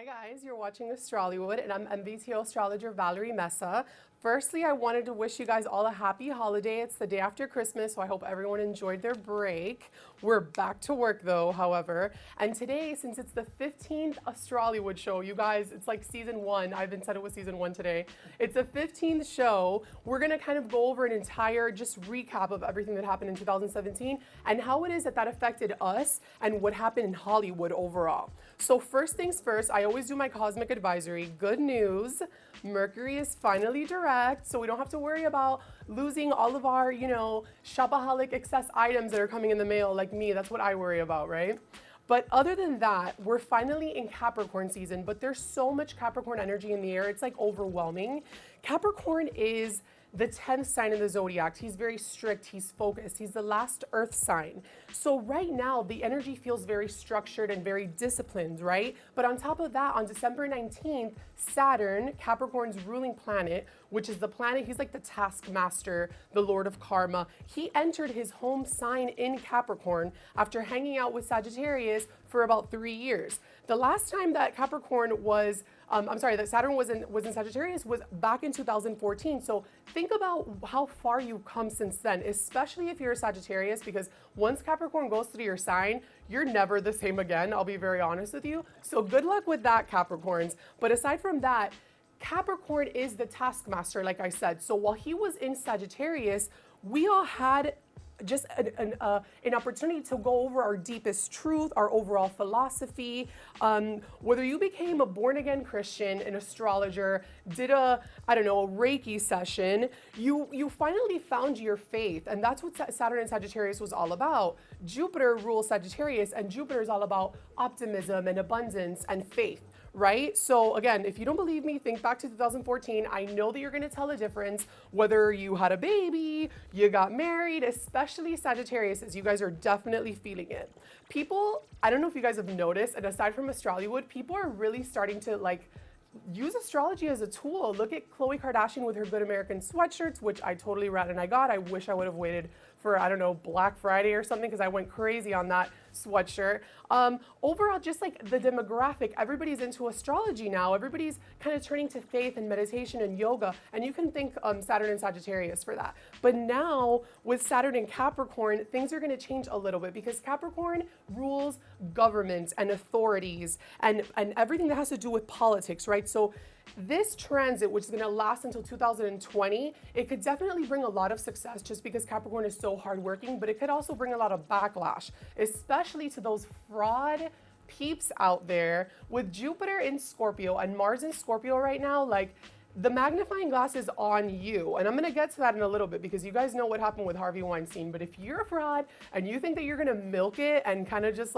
Hi guys, you're watching Astrollywood and I'm MVTO Astrologer Valerie Mesa. Firstly, I wanted to wish you guys all a happy holiday. It's the day after Christmas, so I hope everyone enjoyed their break. We're back to work though, however. And today, since it's the 15th Astrollywood show, you guys, it's like season 1. I even said it was season 1 today. It's the 15th show. We're gonna kind of go over an entire just recap of everything that happened in 2017 and how it is that affected us and what happened in Hollywood overall. So first things first, I always do my cosmic advisory. Good news, Mercury is finally direct, so we don't have to worry about losing all of our, shopaholic excess items that are coming in the mail like me. That's what I worry about, right? But other than that, we're finally in Capricorn season, but there's so much Capricorn energy in the air, it's like overwhelming. Capricorn is the 10th sign in the zodiac. He's very strict, he's focused, he's the last earth sign. So right now, the energy feels very structured and very disciplined, right? But on top of that, on December 19th, Saturn, Capricorn's ruling planet, which is the planet, he's like the taskmaster, the lord of karma. He entered his home sign in Capricorn after hanging out with Sagittarius for about 3 years. The last time that Capricorn was, that Saturn was in Sagittarius was back in 2014. So think about how far you've come since then, especially if you're a Sagittarius, because once Capricorn goes through your sign, you're never the same again. I'll be very honest with you. So good luck with that, Capricorns. But aside from that, Capricorn is the taskmaster, like I said. So while he was in Sagittarius, we all had just an opportunity to go over our deepest truth, our overall philosophy. Whether you became a born-again Christian, an astrologer, did a Reiki session, you finally found your faith. And that's what Saturn and Sagittarius was all about. Jupiter rules Sagittarius, and Jupiter is all about optimism and abundance and faith. Right? So again, if you don't believe me, think back to 2014. I know that you're going to tell the difference whether you had a baby, you got married, especially Sagittarius, as you guys are definitely feeling it. People, I don't know if you guys have noticed, and aside from Astrollywood, people are really starting to use astrology as a tool. Look at Khloe Kardashian with her Good American sweatshirts, which I totally read and I got. I wish I would have waited for, Black Friday or something, because I went crazy on that sweatshirt. Overall, just like the demographic, everybody's into astrology now. Everybody's kind of turning to faith and meditation and yoga, and you can thank Saturn and Sagittarius for that. But now with Saturn and Capricorn, things are going to change a little bit, because Capricorn rules government and authorities and everything that has to do with politics, right? So this transit, which is going to last until 2020, it could definitely bring a lot of success just because Capricorn is so hardworking, but it could also bring a lot of backlash, especially to those fraud peeps out there. With Jupiter in Scorpio and Mars in Scorpio right now, the magnifying glass is on you. And I'm gonna get to that in a little bit, because you guys know what happened with Harvey Weinstein. But if you're a fraud and you think that you're gonna milk it and kind of just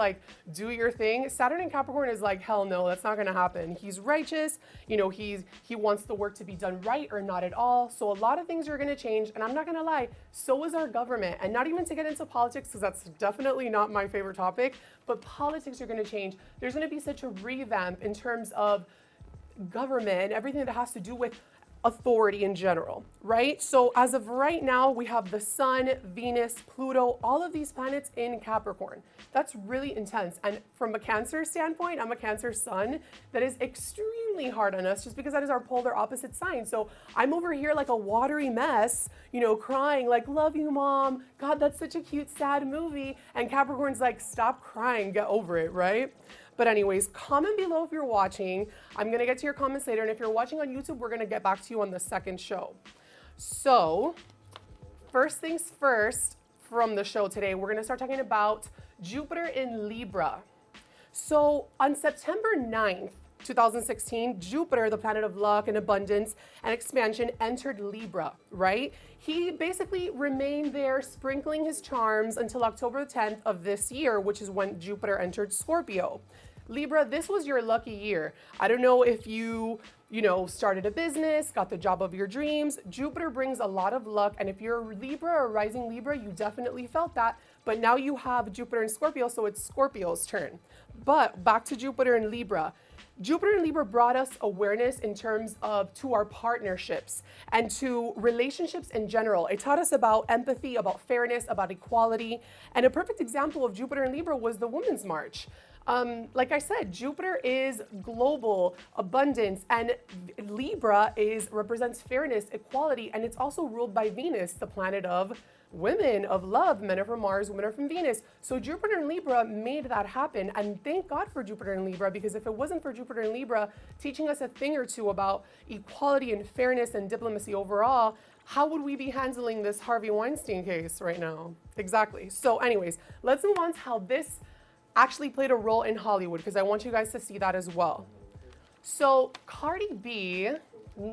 do your thing, Saturn in Capricorn is like, hell no, that's not gonna happen. He's righteous, he wants the work to be done right or not at all. So a lot of things are gonna change, and I'm not gonna lie, so is our government. And not even to get into politics, because that's definitely not my favorite topic, but politics are gonna change. There's gonna be such a revamp in terms of government and everything that has to do with authority in general, right? So as of right now, we have the Sun, Venus, Pluto, all of these planets in Capricorn. That's really intense. And from a Cancer standpoint, I'm a Cancer Sun. That is extremely hard on us, just because that is our polar opposite sign. So I'm over here like a watery mess, crying like, love you, mom. God, that's such a cute, sad movie. And Capricorn's like, stop crying, get over it, right? But anyways, comment below if you're watching. I'm gonna get to your comments later. And if you're watching on YouTube, we're gonna get back to you on the second show. So first things first from the show today, we're gonna start talking about Jupiter in Libra. So on September 9th, 2016, Jupiter, the planet of luck and abundance and expansion, entered Libra, right? He basically remained there, sprinkling his charms until October 10th of this year, which is when Jupiter entered Scorpio. Libra, this was your lucky year. I don't know if you started a business, got the job of your dreams. Jupiter brings a lot of luck, and if you're a Libra or rising Libra, you definitely felt that. But now you have Jupiter in Scorpio, so it's Scorpio's turn. But back to Jupiter in Libra. Jupiter in Libra brought us awareness in terms of to our partnerships and to relationships in general. It taught us about empathy, about fairness, about equality. And a perfect example of Jupiter in Libra was the Women's March. Like I said, Jupiter is global, abundance, and Libra represents fairness, equality, and it's also ruled by Venus, the planet of women, of love. Men are from Mars, women are from Venus. So Jupiter in Libra made that happen, and thank God for Jupiter in Libra, because if it wasn't for Jupiter in Libra teaching us a thing or two about equality and fairness and diplomacy overall, how would we be handling this Harvey Weinstein case right now? Exactly. So anyways, let's move on to how this actually played a role in Hollywood, because I want you guys to see that as well. So Cardi B,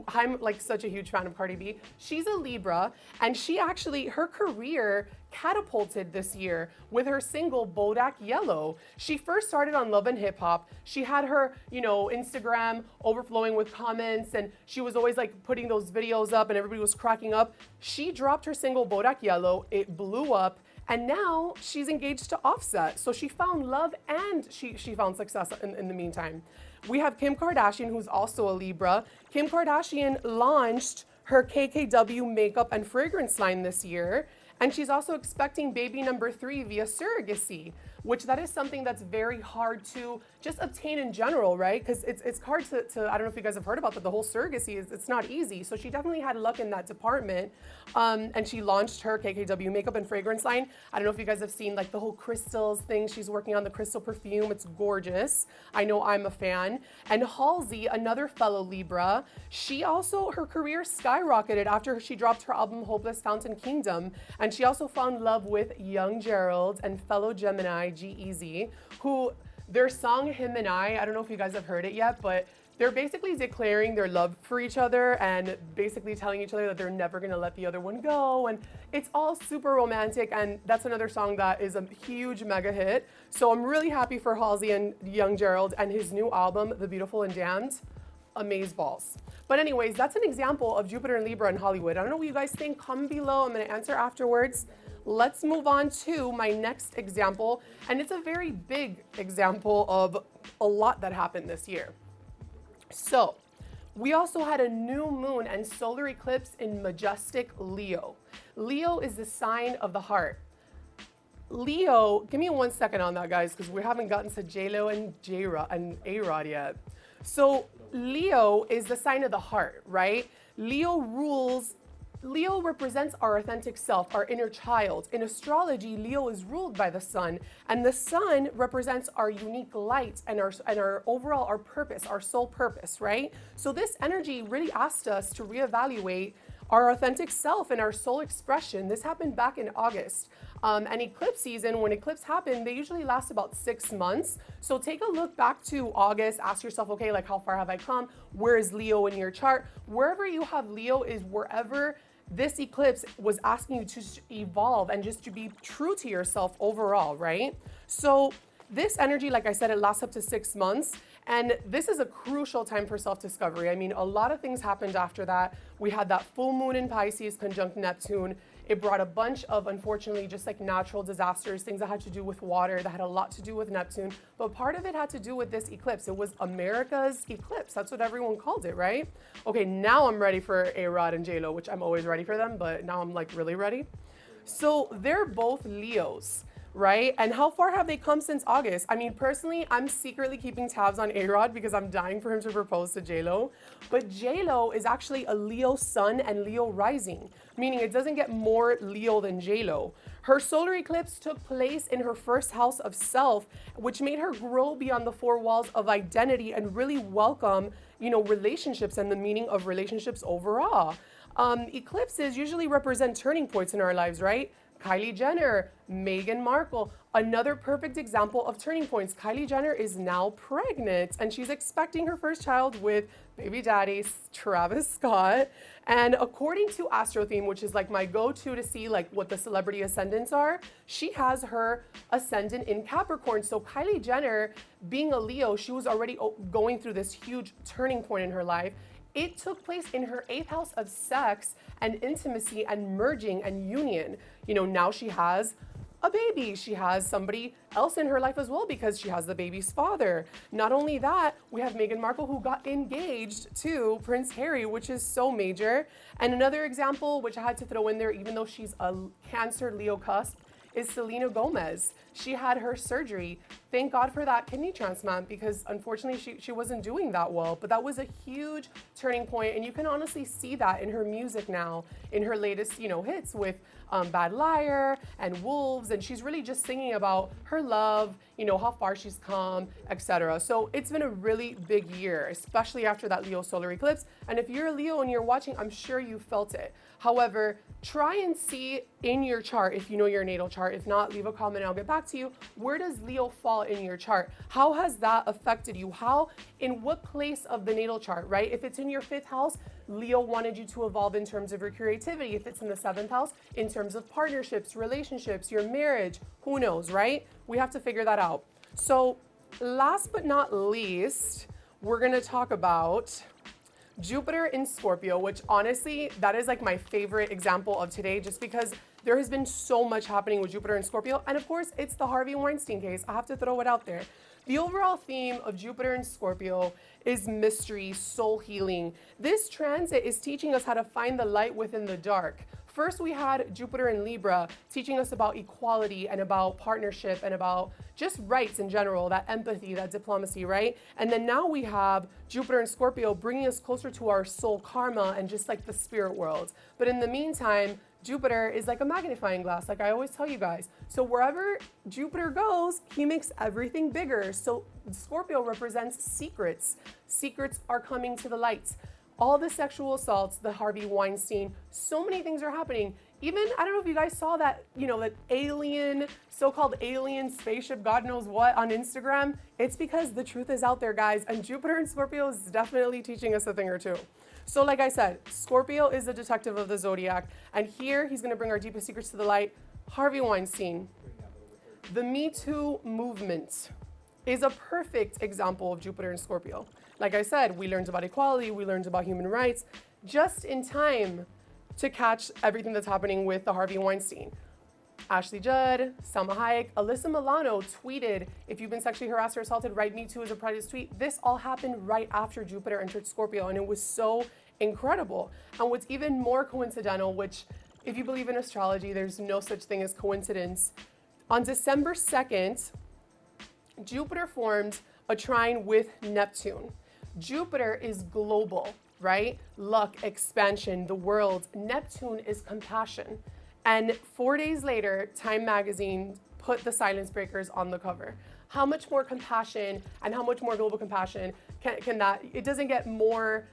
I'm like such a huge fan of Cardi B. She's a Libra, and she actually, her career catapulted this year with her single Bodak Yellow. She first started on Love and Hip Hop. She had her, Instagram overflowing with comments, and she was always like putting those videos up and everybody was cracking up. She dropped her single Bodak Yellow. It blew up. And now she's engaged to Offset. So she found love and she found success in the meantime. We have Kim Kardashian, who's also a Libra. Kim Kardashian launched her KKW makeup and fragrance line this year. And she's also expecting baby number 3 via surrogacy, which that is something that's very hard to just obtain in general, right? Because it's hard to, I don't know if you guys have heard about that, the whole surrogacy it's not easy. So she definitely had luck in that department. And she launched her KKW makeup and fragrance line. I don't know if you guys have seen like the whole crystals thing. She's working on the crystal perfume. It's gorgeous. I know I'm a fan. And Halsey, another fellow Libra, she also, her career skyrocketed after she dropped her album Hopeless Fountain Kingdom. And she also found love with young Gerald and fellow Gemini, G-Eazy, who their song Him and I don't know if you guys have heard it yet, but they're basically declaring their love for each other and basically telling each other that they're never gonna let the other one go. And it's all super romantic, and that's another song that is a huge mega hit. So I'm really happy for Halsey and young Gerald and his new album, The Beautiful and Damned. Amazeballs. But anyways, that's an example of Jupiter and Libra in Hollywood. I don't know what you guys think. Comment below. I'm going to answer afterwards. Let's move on to my next example. And it's a very big example of a lot that happened this year. So we also had a new moon and solar eclipse in majestic Leo. Leo is the sign of the heart. Leo, give me 1 second on that, guys, because we haven't gotten to J-Lo and A-Rod yet. So Leo is the sign of the heart, right? Leo represents our authentic self, our inner child. In astrology, Leo is ruled by the sun, and the sun represents our unique light and our overall, our purpose, our soul purpose, right? So this energy really asked us to reevaluate our authentic self and our soul expression. This happened back in August. And eclipse season, when eclipse happened, they usually last about 6 months. So take a look back to August, ask yourself, okay, like how far have I come? Where is Leo in your chart? Wherever you have Leo is wherever this eclipse was asking you to evolve and just to be true to yourself overall, right? So this energy, like I said, it lasts up to 6 months. And this is a crucial time for self-discovery. I mean, a lot of things happened after that. We had that full moon in Pisces conjunct Neptune. It brought a bunch of, unfortunately, just like natural disasters, things that had to do with water, that had a lot to do with Neptune. But part of it had to do with this eclipse. It was America's eclipse. That's what everyone called it, right? Okay, now I'm ready for A-Rod and J-Lo, which I'm always ready for them, but now I'm like really ready. So they're both Leos, right? And how far have they come since August? I mean, personally, I'm secretly keeping tabs on A-Rod because I'm dying for him to propose to J-Lo. But J-Lo is actually a Leo sun and Leo rising, meaning it doesn't get more Leo than J-Lo. Her solar eclipse took place in her first house of self, which made her grow beyond the 4 walls of identity and really welcome, relationships and the meaning of relationships overall. Eclipses usually represent turning points in our lives, right? Kylie Jenner, Meghan Markle, another perfect example of turning points. Kylie Jenner is now pregnant and she's expecting her first child with baby daddy Travis Scott. And according to Astro Theme, which is like my go-to to see like what the celebrity ascendants are, she has her ascendant in Capricorn. So Kylie Jenner, being a Leo, she was already going through this huge turning point in her life. It took place in her 8th house of sex and intimacy and merging and union. Now she has a baby. She has somebody else in her life as well because she has the baby's father. Not only that, we have Meghan Markle who got engaged to Prince Harry, which is so major. And another example, which I had to throw in there, even though she's a Cancer Leo cusp, is Selena Gomez. She had her surgery. Thank God for that kidney transplant because unfortunately she wasn't doing that well, but that was a huge turning point, and you can honestly see that in her music now, in her latest, hits with Bad Liar and Wolves, and she's really just singing about her love, how far she's come, etc. So it's been a really big year, especially after that Leo solar eclipse. And if you're a Leo and you're watching, I'm sure you felt it. However, try and see in your chart, if you know your natal chart. If not, leave a comment and I'll get back to you. Where does Leo fall in your chart? How has that affected you? In what place of the natal chart, right? If it's in your 5th house, Leo wanted you to evolve in terms of your creativity. If it's in the 7th house, in terms of partnerships, relationships, your marriage, who knows, right? We have to figure that out. So last but not least, we're gonna talk about Jupiter in Scorpio, which honestly, that is like my favorite example of today, just because there has been so much happening with Jupiter in Scorpio. And of course, it's the Harvey Weinstein case. I have to throw it out there. The overall theme of Jupiter in Scorpio is mystery, soul healing. This transit is teaching us how to find the light within the dark. First, we had Jupiter in Libra teaching us about equality and about partnership and about just rights in general, that empathy, that diplomacy, right? And then now we have Jupiter in Scorpio bringing us closer to our soul karma and just like the spirit world. But in the meantime, Jupiter is like a magnifying glass, like I always tell you guys. So wherever Jupiter goes, he makes everything bigger. So Scorpio represents secrets. Secrets are coming to the light. All the sexual assaults, the Harvey Weinstein, so many things are happening. Even, I don't know if you guys saw that, that alien, so-called alien spaceship, God knows what, on Instagram. It's because the truth is out there, guys, and Jupiter in Scorpio is definitely teaching us a thing or two. So like I said, Scorpio is the detective of the zodiac, and here he's gonna bring our deepest secrets to the light. Harvey Weinstein. The Me2 movement is a perfect example of Jupiter in Scorpio. Like I said, we learned about equality, we learned about human rights, just in time to catch everything that's happening with the Harvey Weinstein. Ashley Judd, Salma Hayek, Alyssa Milano tweeted, if you've been sexually harassed or assaulted, write Me Too as a private tweet. This all happened right after Jupiter entered Scorpio, and it was so incredible. And what's even more coincidental, which if you believe in astrology, there's no such thing as coincidence. On December 2nd, Jupiter formed a trine with Neptune. Jupiter is global, right? Luck, expansion, the world. Neptune is compassion. And 4 days later, Time magazine put the Silence Breakers on the cover. How much more compassion and how much more global compassion can that, it doesn't get more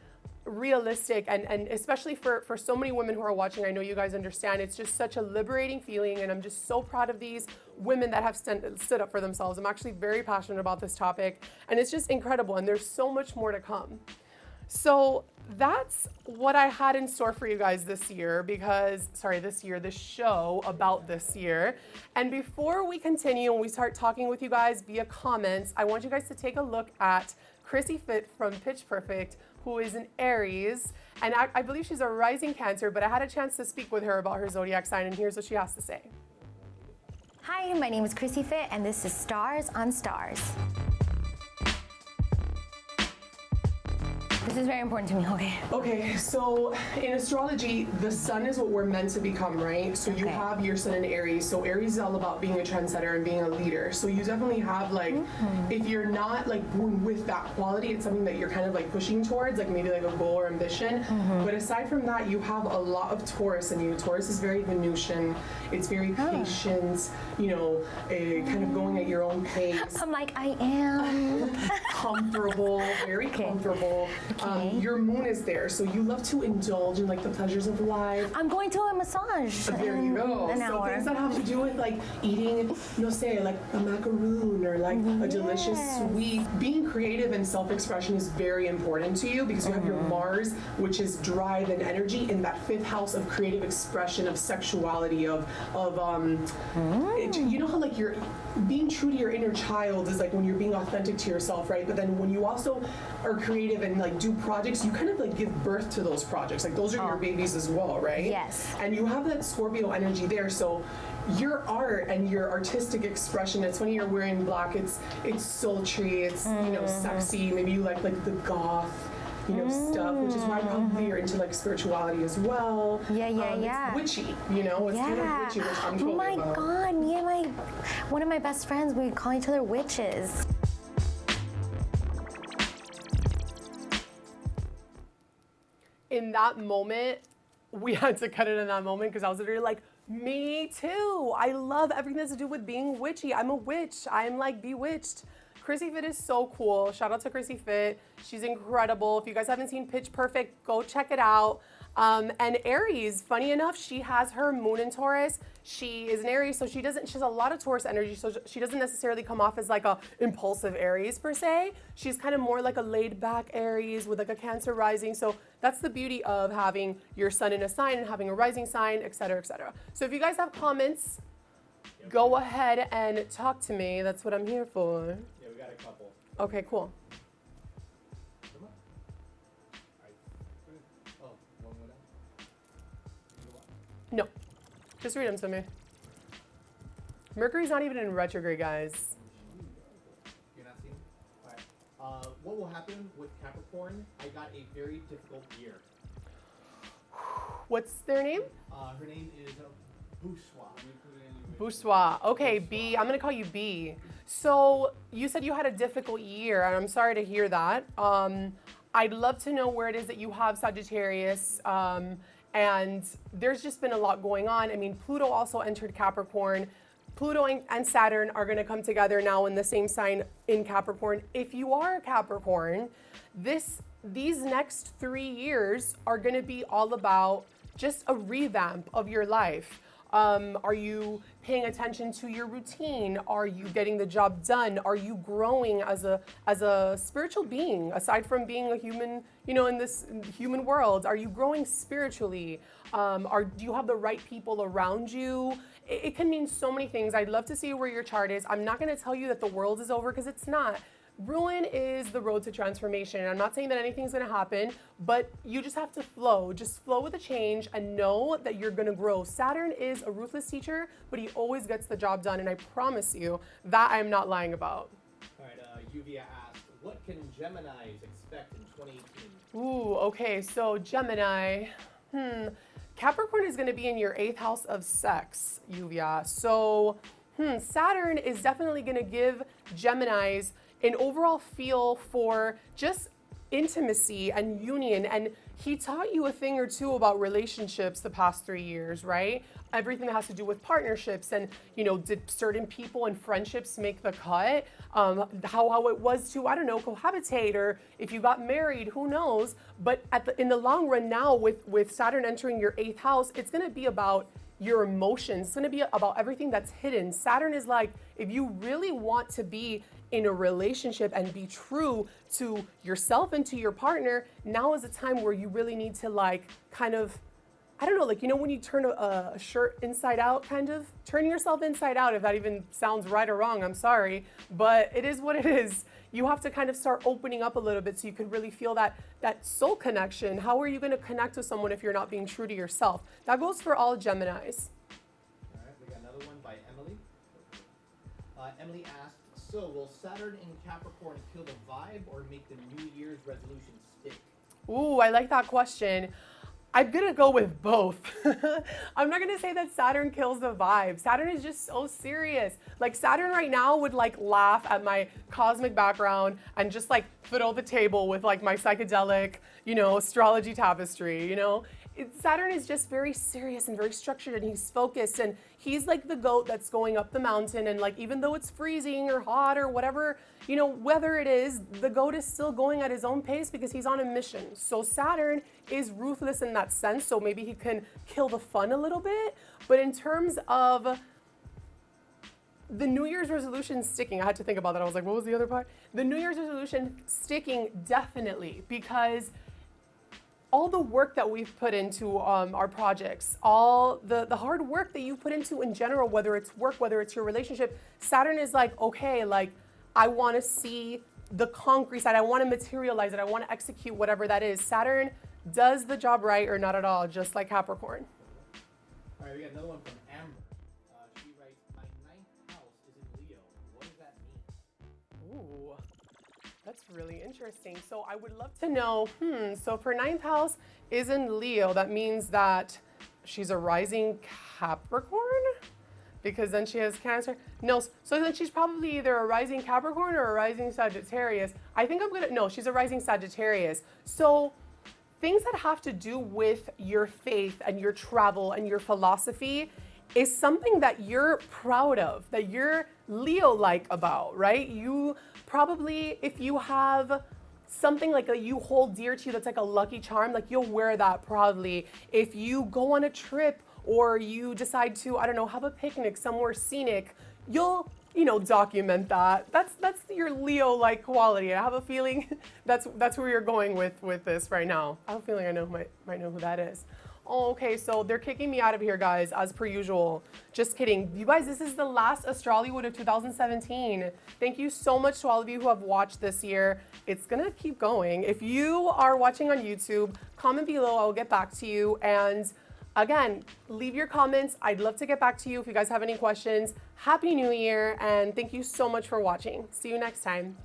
realistic, and especially for so many women who are watching, I know you guys understand, it's just such a liberating feeling, and I'm just so proud of these women that have stood up for themselves. I'm actually very passionate about this topic, and it's just incredible, and there's so much more to come. So that's what I had in store for you guys this year, this show about this year. And before we continue and we start talking with you guys via comments, I want you guys to take a look at Chrissy Fit from Pitch Perfect, who is an Aries, and I believe she's a rising Cancer, but I had a chance to speak with her about her zodiac sign, and here's what she has to say. Hi, my name is Chrissy Fit, and this is Stars on Stars. This is very important to me, okay? Okay, so in astrology, the sun is what we're meant to become, right? So you have your sun in Aries. So Aries is all about being a trendsetter and being a leader. So you definitely have if you're not born with that quality, it's something that you're kind of pushing towards, maybe a goal or ambition. But aside from that, you have a lot of Taurus in you. Taurus is very Venusian. It's very patient, kind of going at your own pace. I'm like, I am. Comfortable, very comfortable. Your moon is there, so you love to indulge in the pleasures of life. I'm going to a massage. There you go. An so hour. things that have to do with eating, say a macaroon or a delicious sweet. Being creative and self-expression is very important to you because you have your Mars, which is drive and energy, in that 5th house of creative expression, of sexuality, you know how you're being true to your inner child is when you're being authentic to yourself, right? But then when you also are creative and do projects, you kind of give birth to those projects. Those are your babies as well, right? Yes. And you have that Scorpio energy there, so your art and your artistic expression, it's funny you're wearing black, it's sultry, it's, you know, sexy, maybe you like the goth, you know, stuff, which is why probably you're into like spirituality as well. Yeah. It's witchy, you know, it's kind of witchy, which I'm totally Oh my about. God, me and one of my best friends, we call each other witches. In that moment, we had to cut it in that moment because I was literally like, me too. I love everything that's to do with being witchy. I'm a witch. I'm like bewitched. Chrissy Fit is so cool. Shout out to Chrissy Fit. She's incredible. If you guys haven't seen Pitch Perfect, go check it out. And Aries, funny enough, she has her moon in Taurus. She is an Aries, so she has a lot of Taurus energy, so she doesn't necessarily come off as like a impulsive Aries per se. She's kind of more like a laid back Aries with like a Cancer rising. So that's the beauty of having your sun in a sign and having a rising sign, et cetera, et cetera. So if you guys have comments, go ahead and talk to me. That's what I'm here for. Yeah, we got a couple. Okay, cool. Come on. Oh, one went out. No, just read them to me. Mercury's not even in retrograde, guys. You're not seeing? All right. What will happen with Capricorn? I got a very difficult year. What's their name? Her name is Bourgeois. Bourgeois. Okay, B. I'm gonna call you B. So you said you had a difficult year, and I'm sorry to hear that. I'd love to know where it is that you have Sagittarius, and there's just been a lot going on. I mean, Pluto also entered Capricorn. Pluto and Saturn are gonna come together now in the same sign in Capricorn. If you are a Capricorn, these next 3 years are gonna be all about just a revamp of your life. Are you paying attention to your routine? Are you getting the job done? Are you growing as a spiritual being, aside from being a human, you know, in this human world? Are you growing spiritually? Do you have the right people around you? It can mean so many things. I'd love to see where your chart is. I'm not going to tell you that the world is over because it's not. Ruin is the road to transformation. I'm not saying that anything's gonna happen, but you just have to flow. Just flow with the change and know that you're gonna grow. Saturn is a ruthless teacher, but he always gets the job done, and I promise you that I'm not lying about. All right, Yuvia asked, what can Geminis expect in 2018? Ooh, okay, so Gemini. Capricorn is gonna be in your 8th house of sex, Yuvia. So, Saturn is definitely gonna give Geminis an overall feel for just intimacy and union. And he taught you a thing or two about relationships the past 3 years, right? Everything that has to do with partnerships and, you know, did certain people and friendships make the cut? How it was to, I don't know, cohabitate, or if you got married, who knows? But in the long run now with Saturn entering your 8th house, it's gonna be about your emotions. It's gonna be about everything that's hidden. Saturn is like, if you really want to be in a relationship and be true to yourself and to your partner, now is a time where you really need to like kind of, I don't know, like, you know, when you turn a shirt inside out, kind of turn yourself inside out, if that even sounds right or wrong, I'm sorry, but it is what it is. You have to kind of start opening up a little bit so you could really feel that soul connection. How are you going to connect with someone if you're not being true to yourself? That goes for all Geminis. All right, we got another one by Emily. Emily asked, so will Saturn in Capricorn kill the vibe or make the New Year's resolution stick? Ooh, I like that question. I'm gonna go with both. I'm not gonna say that Saturn kills the vibe. Saturn is just so serious. Like Saturn right now would like laugh at my cosmic background and just like fiddle the table with like my psychedelic, you know, astrology tapestry, you know? Saturn is just very serious and very structured, and he's focused, and he's like the goat that's going up the mountain, and like even though it's freezing or hot or whatever, you know, weather it is, the goat is still going at his own pace because he's on a mission. So Saturn is ruthless in that sense, so maybe he can kill the fun a little bit. But in terms of the New Year's resolution sticking, I had to think about that. I was like, what was the other part? The New Year's resolution sticking, definitely, because all the work that we've put into our projects, all the hard work that you put into in general, whether it's work, whether it's your relationship, Saturn is like, okay, like I want to see the concrete side. I want to materialize it. I want to execute whatever that is. Saturn does the job right or not at all, just like Capricorn. All right, we got another one from Amber. She That's really interesting. So I would love to know, so if her ninth house is in Leo, that means that she's a rising Capricorn? Because then she has Cancer. No, so then she's probably either a rising Capricorn or a rising Sagittarius. I think no, she's a rising Sagittarius. So things that have to do with your faith and your travel and your philosophy is something that you're proud of, that you're Leo-like about, right? You probably, if you have something like you hold dear to you that's like a lucky charm, like you'll wear that proudly. If you go on a trip or you decide to, I don't know, have a picnic somewhere scenic, you'll, document that. That's your Leo-like quality. I have a feeling that's where you're going with this right now. I have a feeling I might know who that is. Oh, okay, so they're kicking me out of here, guys, as per usual. Just kidding. You guys, this is the last Astrollywood of 2017. Thank you so much to all of you who have watched this year. It's gonna keep going. If you are watching on YouTube, comment below, I'll get back to you. And again, leave your comments. I'd love to get back to you if you guys have any questions. Happy New Year, and thank you so much for watching. See you next time.